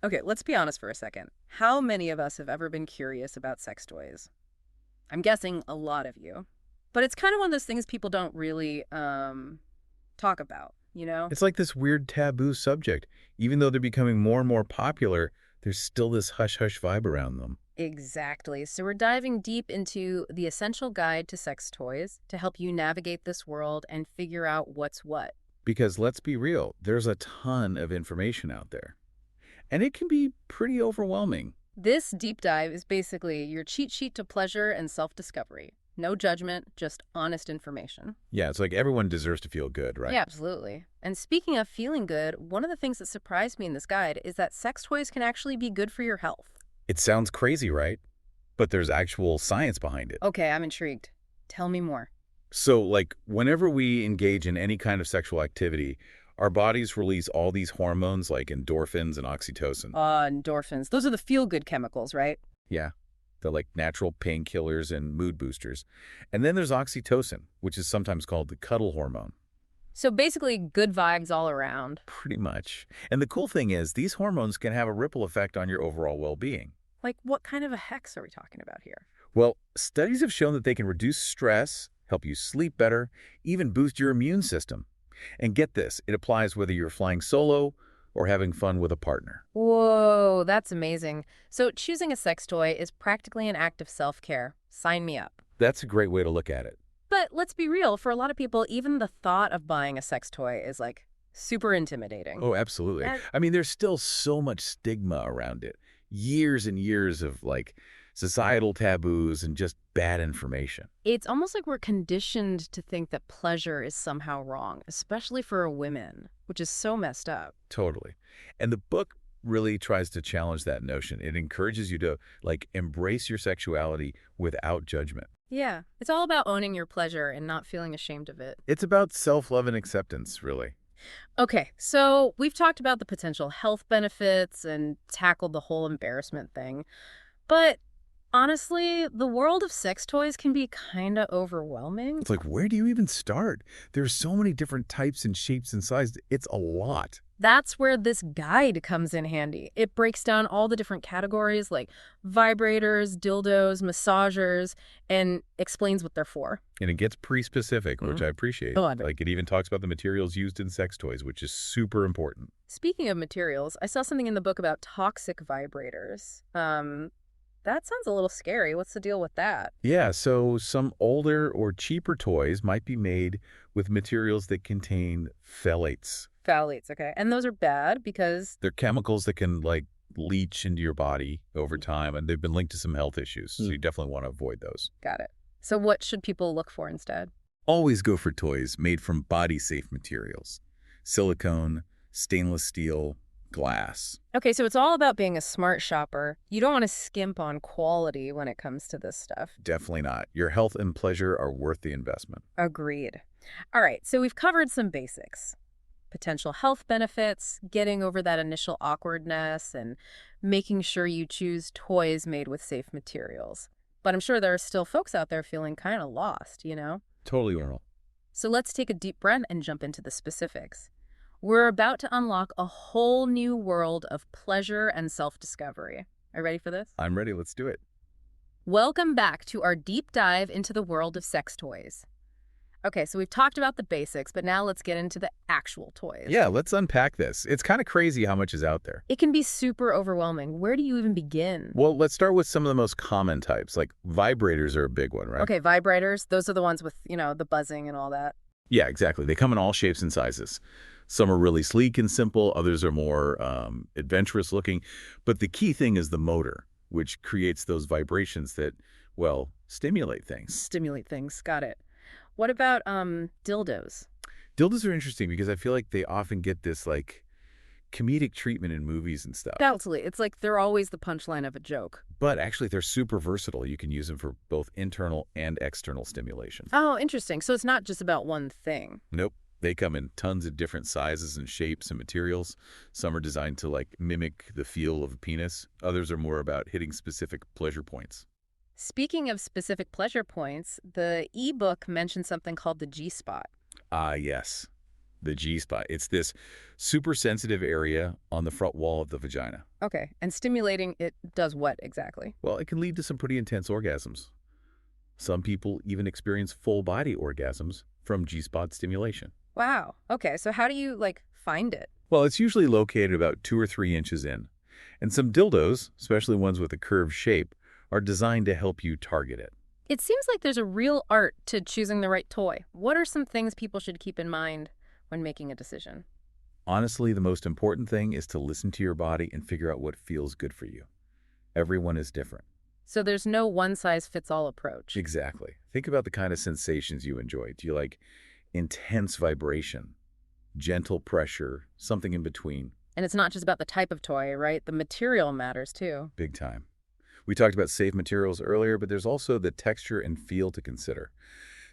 Okay, let's be honest for a second. How many of us have ever been curious about sex toys? I'm guessing a lot of you. But it's kind of one of those things people don't really talk about, you know? It's like this weird taboo subject. Even though they're becoming more and more popular, there's still this hush-hush vibe around them. Exactly. So we're diving deep into the essential guide to sex toys to help you navigate this world and figure out what's what. Because let's be real, there's a ton of information out there. And it can be pretty overwhelming. This deep dive is basically your cheat sheet to pleasure and self-discovery. No judgment, just honest information. Yeah, it's like everyone deserves to feel good, right? Yeah, absolutely. And speaking of feeling good, one of the things that surprised me in this guide is that sex toys can actually be good for your health. It sounds crazy, right? But there's actual science behind it. Okay, I'm intrigued. Tell me more. So, like, whenever we engage in any kind of sexual activity, our bodies release all these hormones like endorphins and oxytocin. Endorphins. Those are the feel-good chemicals, right? Yeah, they're like natural painkillers and mood boosters. And then there's oxytocin, which is sometimes called the cuddle hormone. So basically, good vibes all around. Pretty much. And the cool thing is, these hormones can have a ripple effect on your overall well-being. Like, what kind of a hex are we talking about here? Well, studies have shown that they can reduce stress, help you sleep better, even boost your immune system. And get this, it applies whether you're flying solo or having fun with a partner. Whoa, that's amazing. So choosing a sex toy is practically an act of self-care. Sign me up. That's a great way to look at it. But let's be real, for a lot of people, even the thought of buying a sex toy is like super intimidating. Oh, absolutely. And I mean, there's still so much stigma around it. Years and years of like societal taboos and just bad information. it's almost like we're conditioned to think that pleasure is somehow wrong, especially for women, which is so messed up. Totally. And the book really tries to challenge that notion. It encourages you to like embrace your sexuality without judgment. Yeah, it's all about owning your pleasure and not feeling ashamed of it. It's about self-love and acceptance, really. Okay, so we've talked about the potential health benefits and tackled the whole embarrassment thing. But honestly, the world of sex toys can be kind of overwhelming. It's like, where do you even start? There's so many different types and shapes and sizes. It's a lot. That's where this guide comes in handy. It breaks down all the different categories like vibrators, dildos, massagers, and explains what they're for. And it gets pretty specific, which I appreciate. Oh, I bet. Like, it even talks about the materials used in sex toys, which is super important. Speaking of materials, I saw something in the book about toxic vibrators. That sounds a little scary. What's the deal with that? Yeah, so some older or cheaper toys might be made with materials that contain phthalates. Phthalates, okay. And those are bad because, They're chemicals that can, like, leach into your body over time, and they've been linked to some health issues, so you definitely want to avoid those. got it. So what should people look for instead? Always go for toys made from body-safe materials. Silicone, stainless steel, glass. Okay, so it's all about being a smart shopper. You don't want to skimp on quality when it comes to this stuff. Definitely not. Your health and pleasure are worth the investment. Agreed. All right, so we've covered some basics. Potential health benefits, getting over that initial awkwardness, and making sure you choose toys made with safe materials. But I'm sure there are still folks out there feeling kind of lost, you know? Totally, Earl. So let's take a deep breath and jump into the specifics. We're about to unlock a whole new world of pleasure and self-discovery. Are you ready for this? I'm ready. Let's do it. Welcome back to our deep dive into the world of sex toys. Okay, so we've talked about the basics, but now let's get into the actual toys. Yeah, let's unpack this. It's kind of crazy how much is out there. It can be super overwhelming. Where do you even begin? Well, let's start with some of the most common types, like vibrators are a big one, right? Okay, vibrators, those are the ones with, the buzzing and all that. Yeah, exactly. They come in all shapes and sizes. Some are really sleek and simple. Others are more adventurous looking. But the key thing is the motor, which creates those vibrations that, well, stimulate things. Stimulate things, got it. What about dildos? Dildos are interesting because I feel like they often get this, like, comedic treatment in movies and stuff. Absolutely. It's like they're always the punchline of a joke. But actually, they're super versatile. You can use them for both internal and external stimulation. Oh, interesting. So it's not just about one thing. Nope. They come in tons of different sizes and shapes and materials. Some are designed to, like, mimic the feel of a penis. Others are more about hitting specific pleasure points. Speaking of specific pleasure points, the ebook mentions something called the G-spot. Ah, yes. The G-spot. It's this super sensitive area on the front wall of the vagina. Okay, and stimulating it does what exactly? Well, it can lead to some pretty intense orgasms. Some people even experience full-body orgasms from G-spot stimulation. Wow. Okay, so how do you, like, find it? Well, it's usually located about 2 or 3 inches in. And some dildos, especially ones with a curved shape, are designed to help you target it. It seems like there's a real art to choosing the right toy. What are some things people should keep in mind when making a decision? Honestly, the most important thing is to listen to your body and figure out what feels good for you. Everyone is different. So there's no one-size-fits-all approach. Exactly. Think about the kind of sensations you enjoy. Do you like intense vibration, gentle pressure, something in between? And it's not just about the type of toy, right? The material matters too. Big time. We talked about safe materials earlier, but there's also the texture and feel to consider.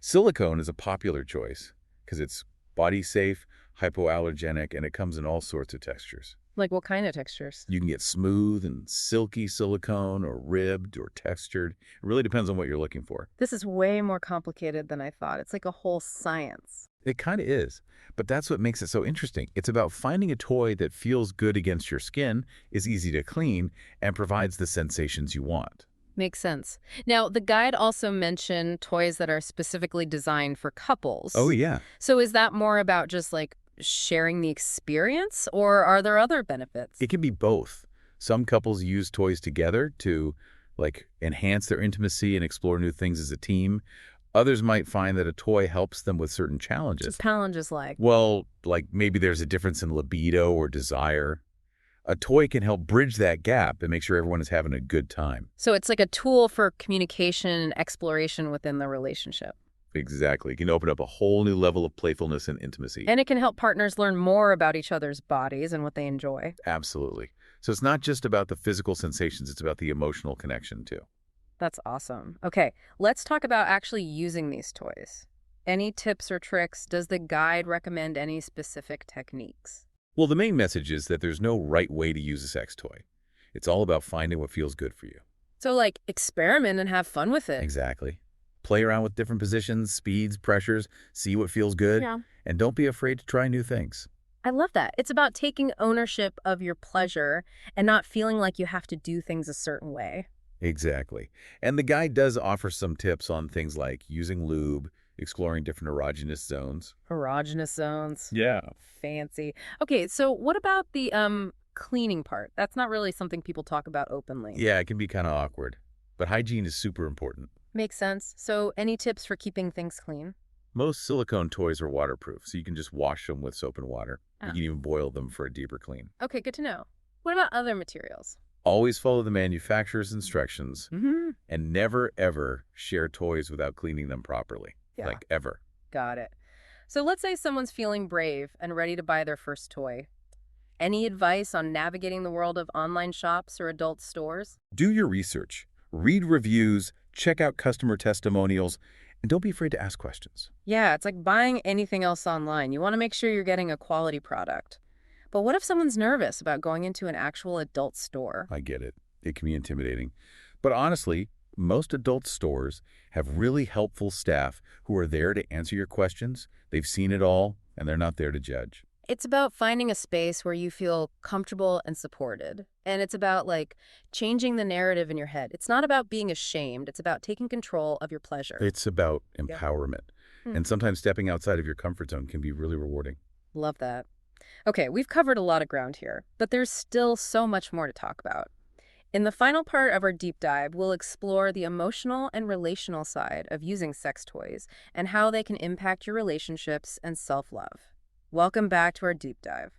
Silicone is a popular choice because it's body safe, hypoallergenic, and it comes in all sorts of textures. Like what kind of textures? You can get smooth and silky silicone or ribbed or textured. It really depends on what you're looking for. This is way more complicated than I thought. It's like a whole science. It kind of is, but that's what makes it so interesting. It's about finding a toy that feels good against your skin, is easy to clean, and provides the sensations you want. Makes sense. Now, the guide also mentioned toys that are specifically designed for couples. Oh, yeah. So is that more about just like sharing the experience, or are there other benefits? It can be both. Some couples use toys together to, like, enhance their intimacy and explore new things as a team. Others might find that a toy helps them with certain challenges. Just challenges like? Well, like maybe there's a difference in libido or desire. A toy can help bridge that gap and make sure everyone is having a good time. So it's like a tool for communication and exploration within the relationship. Exactly. It can open up a whole new level of playfulness and intimacy. And it can help partners learn more about each other's bodies and what they enjoy. Absolutely. So it's not just about the physical sensations, it's about the emotional connection too. That's awesome. Okay, let's talk about actually using these toys. Any tips or tricks? Does the guide recommend any specific techniques? Well, the main message is that there's no right way to use a sex toy. It's all about finding what feels good for you. So, like, experiment and have fun with it. Exactly. Play around with different positions, speeds, pressures, see what feels good, Yeah. and don't be afraid to try new things. I love that. It's about taking ownership of your pleasure and not feeling like you have to do things a certain way. Exactly. And the guide does offer some tips on things like using lube, exploring different erogenous zones. Erogenous zones. Yeah. Fancy. Okay, so what about the cleaning part? That's not really something people talk about openly. Yeah, it can be kind of awkward, but hygiene is super important. Makes sense. So any tips for keeping things clean? Most silicone toys are waterproof, so you can just wash them with soap and water. Ah. You can even boil them for a deeper clean. Okay, good to know. What about other materials? Always follow the manufacturer's instructions Mm-hmm. and never, ever share toys without cleaning them properly. Yeah. Like, ever. Got it. So let's say someone's feeling brave and ready to buy their first toy. Any advice on navigating the world of online shops or adult stores? Do your research. Read reviews, check out customer testimonials, and don't be afraid to ask questions. Yeah, it's like buying anything else online. You want to make sure you're getting a quality product. But what if someone's nervous about going into an actual adult store? I get it. It can be intimidating. But honestly, most adult stores have really helpful staff who are there to answer your questions. They've seen it all, and they're not there to judge. It's about finding a space where you feel comfortable and supported. And it's about, like, changing the narrative in your head. It's not about being ashamed. It's about taking control of your pleasure. It's about empowerment. Hmm. And sometimes stepping outside of your comfort zone can be really rewarding. Love that. Okay, we've covered a lot of ground here, but there's still so much more to talk about. In the final part of our deep dive, we'll explore the emotional and relational side of using sex toys and how they can impact your relationships and self-love. Welcome back to our deep dive.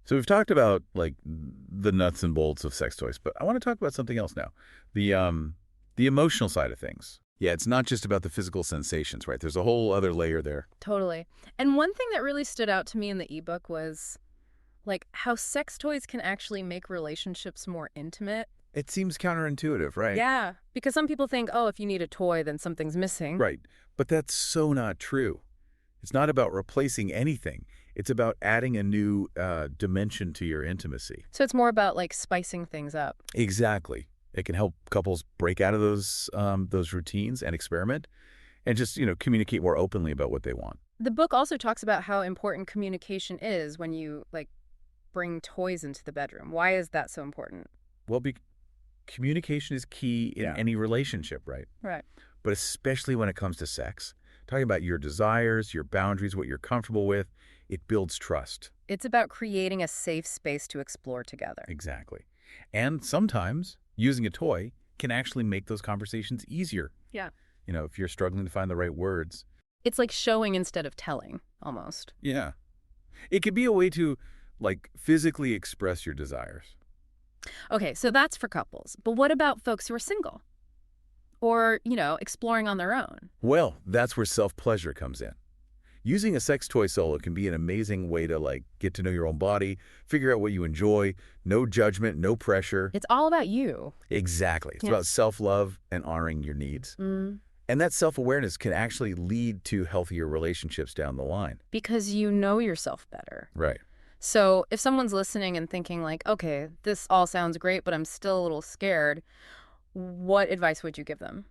So we've talked about, like, the nuts and bolts of sex toys, but I want to talk about something else now. The emotional side of things. Yeah, it's not just about the physical sensations, right? There's a whole other layer there. Totally. And one thing that really stood out to me in the ebook was, like, how sex toys can actually make relationships more intimate. It seems counterintuitive, right? Yeah, because some people think, oh, if you need a toy, then something's missing. Right. But that's so not true. It's not about replacing anything. It's about adding a new dimension to your intimacy. So it's more about, like, spicing things up. Exactly. It can help couples break out of those routines and experiment and just, communicate more openly about what they want. The book also talks about how important communication is when you, like, bring toys into the bedroom. Why is that so important? Well, communication is key in Yeah. any relationship, right? Right. But especially when it comes to sex. Talking about your desires, your boundaries, what you're comfortable with, it builds trust. It's about creating a safe space to explore together. Exactly. And sometimes using a toy can actually make those conversations easier. Yeah. If you're struggling to find the right words. It's like showing instead of telling, almost. Yeah. It could be a way to, like, physically express your desires. Okay, so that's for couples. But what about folks who are single? Or, exploring on their own? Well, that's where self-pleasure comes in. Using a sex toy solo can be an amazing way to, like, get to know your own body, figure out what you enjoy, no judgment, no pressure. It's all about you. Exactly. It's Yeah. about self-love and honoring your needs. Mm. And that self-awareness can actually lead to healthier relationships down the line. Because you know yourself better. Right. So if someone's listening and thinking like, okay, this all sounds great, but I'm still a little scared, what advice would you give them?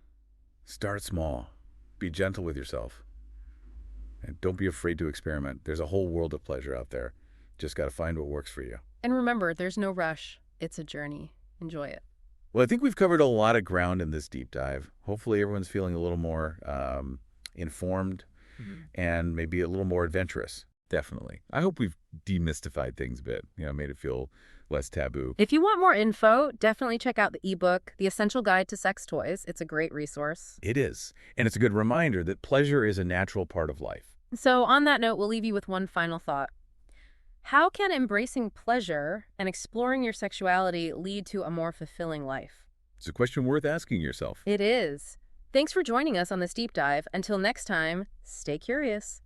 Start small. Be gentle with yourself. And don't be afraid to experiment. There's a whole world of pleasure out there. Just got to find what works for you. And remember, there's no rush. It's a journey. Enjoy it. Well, I think we've covered a lot of ground in this deep dive. Hopefully everyone's feeling a little more informed and maybe a little more adventurous. Definitely. I hope we've demystified things a bit, made it feel less taboo. If you want more info, definitely check out the ebook, The Essential Guide to Sex Toys. It's a great resource. It is. And it's a good reminder that pleasure is a natural part of life. So on that note, we'll leave you with one final thought. How can embracing pleasure and exploring your sexuality lead to a more fulfilling life? It's a question worth asking yourself. It is. Thanks for joining us on this deep dive. Until next time, stay curious.